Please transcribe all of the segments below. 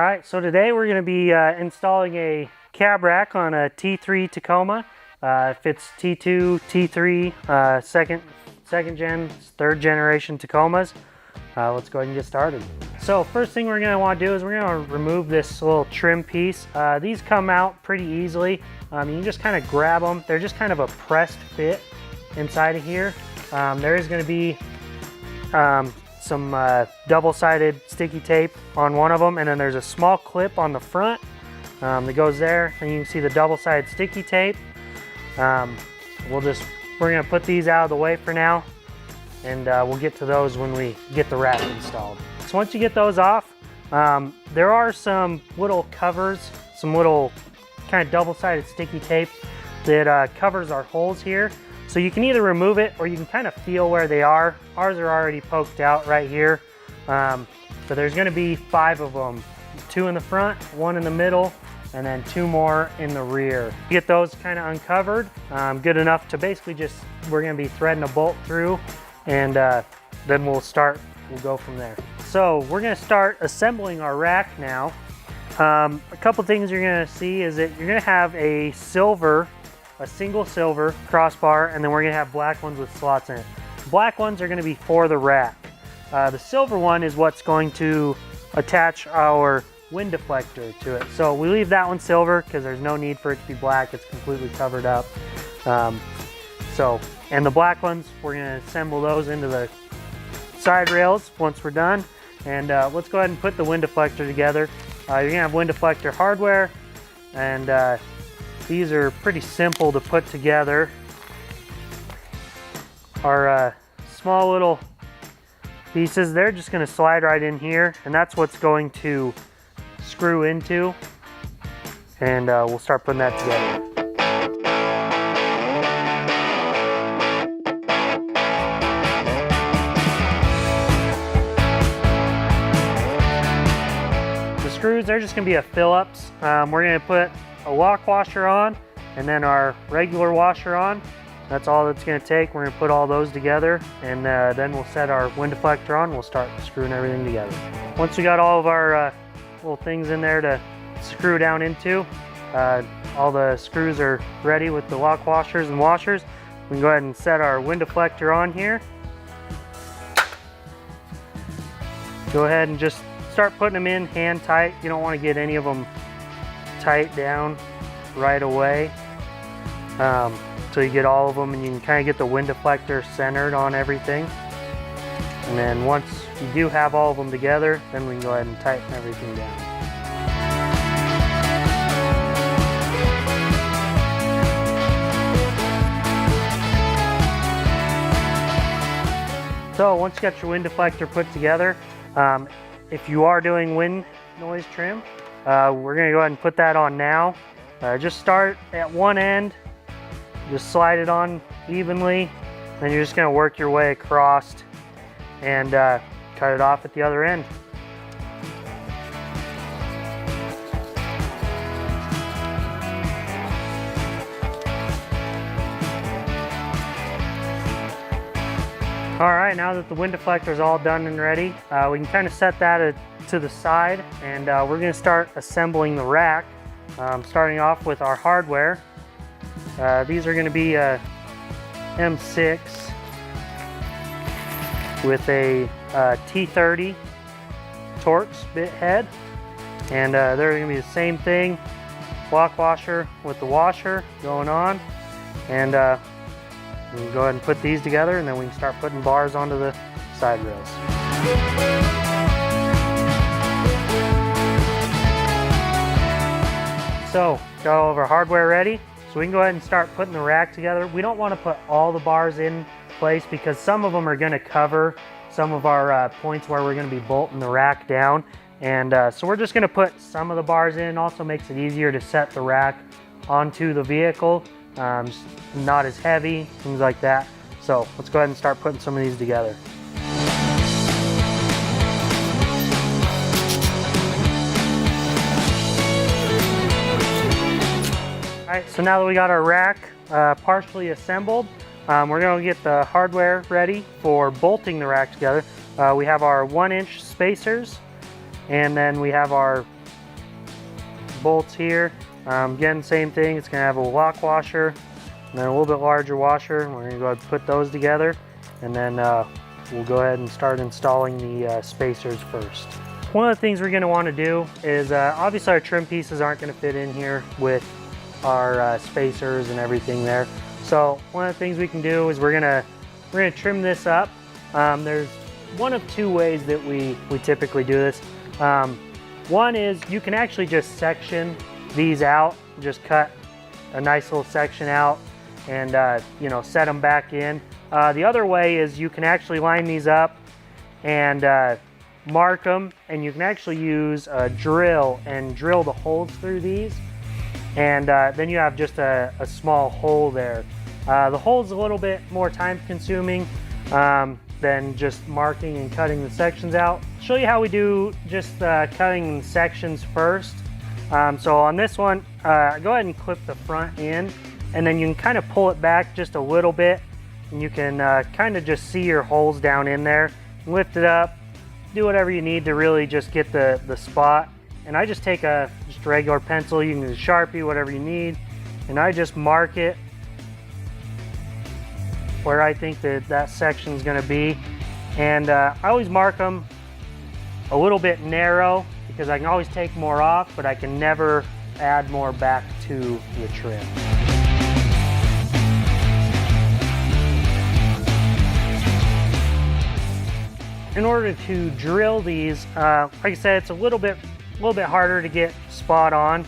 Alright, so today we're going to be installing a cab rack on a T3 Tacoma. Fits T2, T3, second gen, third generation Tacomas. Let's go ahead and get started. So first thing we're going to want to do is we're going to remove this little trim piece. These come out pretty easily. You can just kind of grab them. They're just kind of a pressed fit inside of here. There is going to be some double-sided sticky tape on one of them, and then there's a small clip on the front that goes there, and you can see the double-sided sticky tape. We're gonna put these out of the way for now, and we'll get to those when we get the rack installed. So once you get those off, there are some little covers, some little kind of double-sided sticky tape that covers our holes here. So you can either remove it or you can kind of feel where they are. Ours are already poked out right here. But there's gonna be 5 of them. 2 in the front, 1 in the middle, and then 2 more in the rear. Get those kind of uncovered, good enough to basically we're gonna be threading a bolt through, and then we'll go from there. So we're gonna start assembling our rack now. A couple things you're gonna see is that you're gonna have a single silver crossbar, and then we're gonna have black ones with slots in it. The black ones are gonna be for the rack. The silver one is what's going to attach our wind deflector to it. So we leave that one silver because there's no need for it to be black. It's completely covered up. And the black ones, we're gonna assemble those into the side rails once we're done. And let's go ahead and put the wind deflector together. You're gonna have wind deflector hardware, and these are pretty simple to put together. Our small little pieces, they're just going to slide right in here, and that's what's going to screw into, and we'll start putting that together. The screws, they're just going to be a Phillips. We're going to put a lock washer on, and then our regular washer on. That's all that's going to take. We're going to put all those together, and then we'll set our wind deflector on. We'll start screwing everything together. Once we got all of our little things in there to screw down into, all the screws are ready with the lock washers and washers. We can go ahead and set our wind deflector on here. Go ahead and just start putting them in hand tight. You don't want to get any of them tight down right away, so you get all of them, and you can kind of get the wind deflector centered on everything. And then once you do have all of them together, then we can go ahead and tighten everything down. So once you got your wind deflector put together, if you are doing wind noise trim, we're going to go ahead and put that on now. Just start at one end, just slide it on evenly, then you're just going to work your way across and cut it off at the other end. Alright, now that the wind deflector is all done and ready, we can kind of set that to the side, and we're going to start assembling the rack, starting off with our hardware. These are going to be a M6 with a T30 Torx bit head, and they're going to be the same thing, lock washer with the washer going on, and we can go ahead and put these together, and then we can start putting bars onto the side rails. So, got all of our hardware ready, so we can go ahead and start putting the rack together. We don't want to put all the bars in place because some of them are going to cover some of our points where we're going to be bolting the rack down. And so we're just going to put some of the bars in. Also makes it easier to set the rack onto the vehicle. Not as heavy, things like that. So let's go ahead and start putting some of these together. Alright, so now that we got our rack partially assembled, we're going to get the hardware ready for bolting the rack together. We have our 1-inch spacers, and then we have our bolts here. Again, same thing, it's gonna have a lock washer and then a little bit larger washer. We're gonna go ahead and put those together, and then we'll go ahead and start installing the spacers first. One of the things we're gonna wanna do is, obviously our trim pieces aren't gonna fit in here with our spacers and everything there. So one of the things we can do is we're gonna trim this up. There's one of two ways that we typically do this. One is you can actually just section these out, just cut a nice little section out and you know, set them back in. The other way is you can actually line these up and mark them, and you can actually use a drill and drill the holes through these, and then you have just a small hole there. The hole's a little bit more time consuming than just marking and cutting the sections out. I'll show you how we do just cutting sections first. So on this one, go ahead and clip the front in, and then you can kind of pull it back just a little bit, and you can kind of just see your holes down in there. Lift it up, do whatever you need to really just get the spot. And I just take just a regular pencil, you can use a Sharpie, whatever you need, and I just mark it where I think that section is going to be. And I always mark them a little bit narrow because I can always take more off, but I can never add more back to the trim. In order to drill these, like I said, it's a little bit harder to get spot on.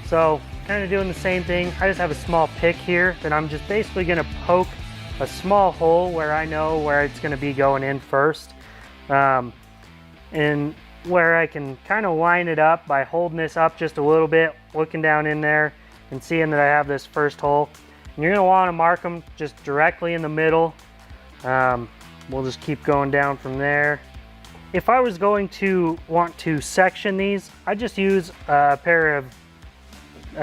So kind of doing the same thing. I just have a small pick here that I'm just basically going to poke a small hole where I know where it's going to be going in first, and where I can kind of line it up by holding this up just a little bit, looking down in there and seeing that I have this first hole. And you're going to want to mark them just directly in the middle. We'll just keep going down from there. If I was going to want to section these, I just use a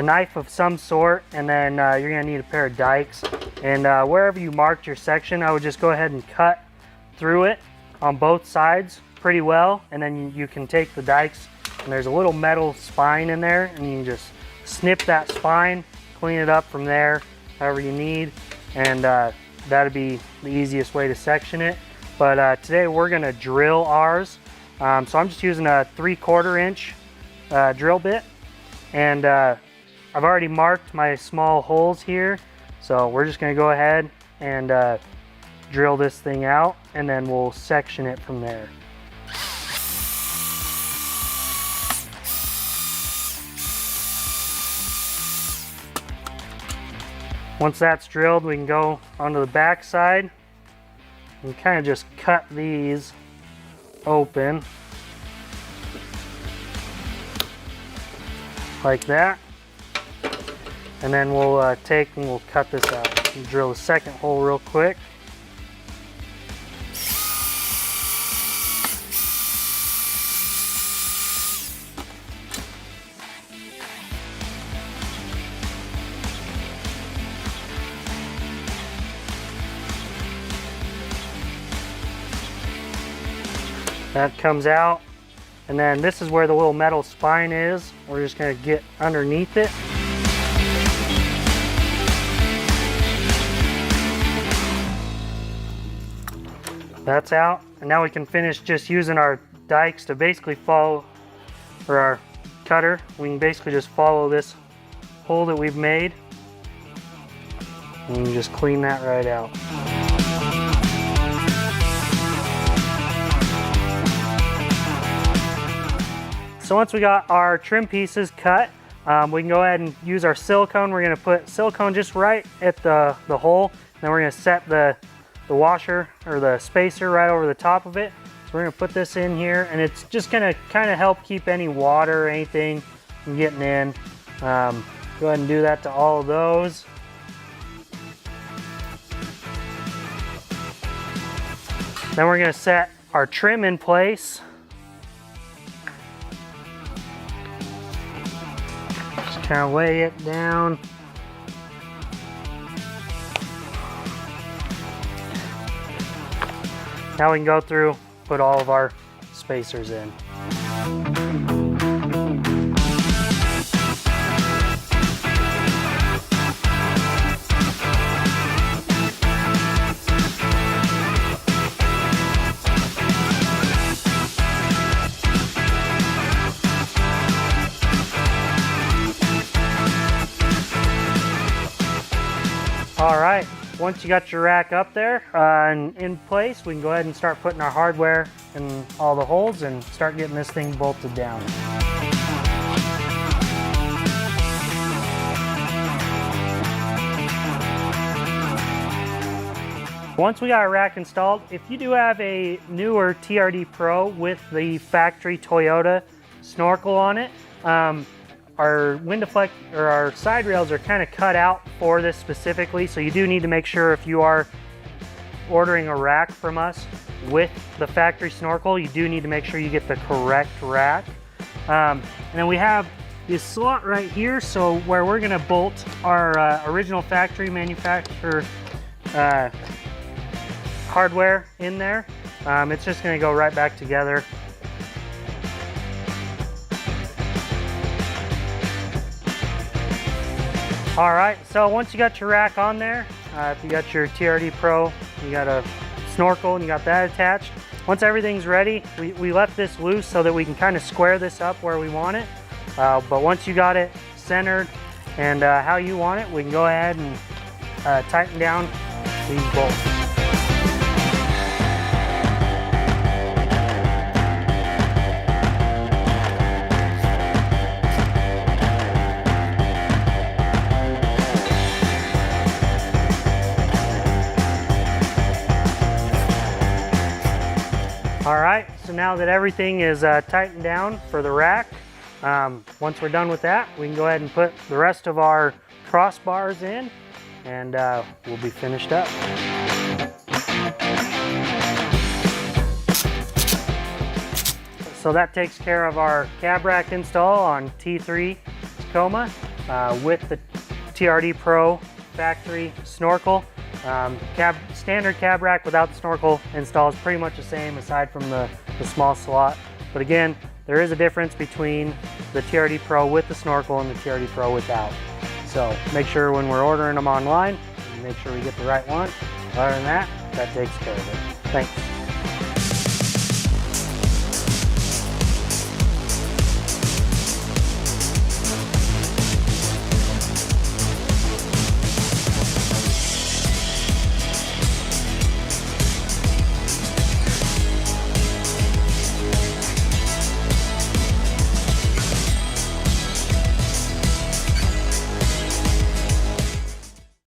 knife of some sort, and then you're gonna need a pair of dikes. And wherever you marked your section, I would just go ahead and cut through it on both sides pretty well, and then you can take the dikes, and there's a little metal spine in there, and you can just snip that spine, clean it up from there however you need, and that'd be the easiest way to section it. But today we're gonna drill ours. So I'm just using a 3/4 inch drill bit, and I've already marked my small holes here. So we're just gonna go ahead and drill this thing out, and then we'll section it from there. Once that's drilled, we can go onto the back side and kind of just cut these open like that. And then we'll take and we'll cut this out. We'll drill the second hole real quick. That comes out, and then this is where the little metal spine is. We're just going to get underneath it. That's out, and now we can finish just using our dikes to basically follow, or our cutter. We can basically just follow this hole that we've made, and we can just clean that right out. So once we got our trim pieces cut, we can go ahead and use our silicone. We're going to put silicone just right at the hole. Then we're going to set the washer or the spacer right over the top of it. So we're going to put this in here, and it's just going to kind of help keep any water or anything from getting in. Go ahead and do that to all of those. Then we're going to set our trim in place. Kind of lay it down. Now we can go through, put all of our spacers in. All right, once you got your rack up there and in place, we can go ahead and start putting our hardware in all the holes and start getting this thing bolted down. Once we got our rack installed, if you do have a newer TRD Pro with the factory Toyota snorkel on it, our wind deflect or our side rails are kind of cut out for this specifically, so you do need to make sure if you are ordering a rack from us with the factory snorkel, you do need to make sure you get the correct rack. And then we have this slot right here, so where we're going to bolt our original factory manufacturer hardware in there. It's just going to go right back together. All right, so once you got your rack on there, if you got your TRD Pro, you got a snorkel and you got that attached. Once everything's ready, we left this loose so that we can kind of square this up where we want it. But once you got it centered and how you want it, we can go ahead and tighten down these bolts. All right, so now that everything is tightened down for the rack, once we're done with that, we can go ahead and put the rest of our crossbars in and we'll be finished up. So that takes care of our cab rack install on T3 Tacoma with the TRD Pro factory snorkel. Standard cab rack without the snorkel install is pretty much the same aside from the small slot. But again, there is a difference between the TRD Pro with the snorkel and the TRD Pro without. So make sure when we're ordering them online, make sure we get the right one. Other than that, that takes care of it. Thanks.